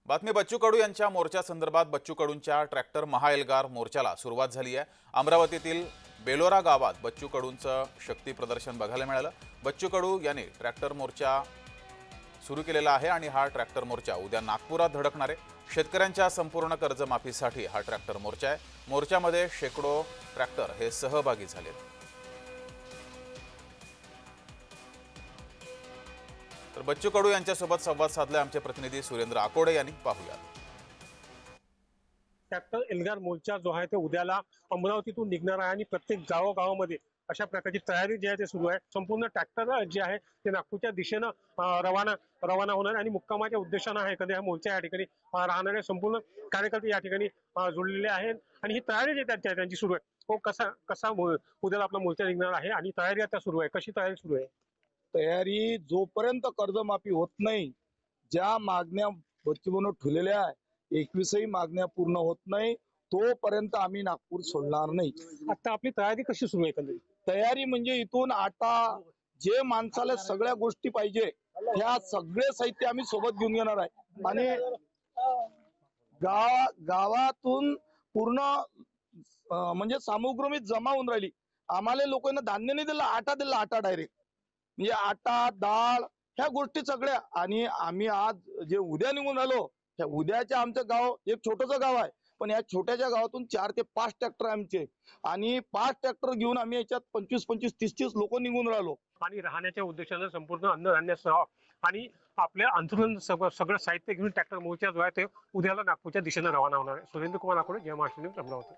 बातमी बच्चू कडू यांच्या मोर्चा संदर्भात बच्चू कडूंच्या ट्रॅक्टर महाएल्गार मोर्चाला सुरुवात झाली आहे। अमरावतीतील बेलोरा गावात बच्चू कडूंचं शक्ती प्रदर्शन बघायला मिळालं। बच्चू कडू यांनी ट्रॅक्टर मोर्चा सुरू केलेला आहे आणि हा ट्रॅक्टर मोर्चा उद्या नागपुरात धडकणार आहे। शेतकऱ्यांच्या संपूर्ण कर्जमाफीसाठी हा ट्रॅक्टर मोर्चा आहे। मोर्चामध्ये शेकडो ट्रॅक्टर हे सहभागी झाले। तर बच्चू कडू यांच्यासोबत संवाद साधला आमचे प्रतिनिधी सुरेंद्र आकोडे यांनी। पाहूया। ट्रॅक्टर एल्गार मोर्चा जो आहे ते उद्याला अमरावतीतून निघणार आहे आणि प्रत्येक गावागावामध्ये अशा प्रकारची तयारी जी आहे ते सुरू आहे। संपूर्ण ट्रॅक्टर जे आहे ते नागपूरच्या दिशेनं रवाना होणार आणि मुक्कामाच्या उद्देशानं आहे कधी हा मोर्चा या ठिकाणी राहणारे संपूर्ण कार्यकर्ते या ठिकाणी जोडलेले आहेत आणि ही तयारी जी त्यांची सुरू आहे तो कसा उद्याला आपला मोर्चा निघणार आहे आणि तयारी आता सुरू आहे। कशी तयारी सुरू आहे? तयारी जोपर्यंत कर्जमाफी होत नाही, ज्या मागण्या बच्चूभाऊंनी ठेवलेल्या आहे 21ही मागण्या पूर्ण होत नाही तोपर्यंत आम्ही नागपूर सोडणार नाही। आता आपली तयारी कशी सुरू आहे? एकंदरीत तयारी म्हणजे इथून आता जे माणसाला सगळ्या गोष्टी पाहिजे ह्या सगळे साहित्य आम्ही सोबत घेऊन येणार आहे आणि गावातून पूर्ण म्हणजे सामुग्री जमा होऊन राहिली। आम्हाला लोकांना धान्य नाही दिलं, आटा दिला, आटा डायरेक्ट म्हणजे आटा डाळ ह्या गोष्टी सगळ्या। आणि आम्ही आज जे उद्या निघून आलो त्या उद्याच्या आमचं गाव एक छोटंसं गाव आहे, पण या छोट्याच्या गावातून 4 ते 5 ट्रॅक्टर आमचे आणि 5 ट्रॅक्टर घेऊन आम्ही याच्यात 25-25, 30-30 लोक निघून राहिलो। आणि राहण्याच्या उद्देशानं संपूर्ण अन्नधान्यासह आणि आपल्या अंतरण सगळं साहित्य घेऊन ट्रॅक्टर मोर्चा जो आहे ते उद्याला नागपूरच्या दिशेनं रवाना होणार आहे। सुरेंद्र कुमार आकोडे, जय महाराष्ट्र न्यूज, अमरावती।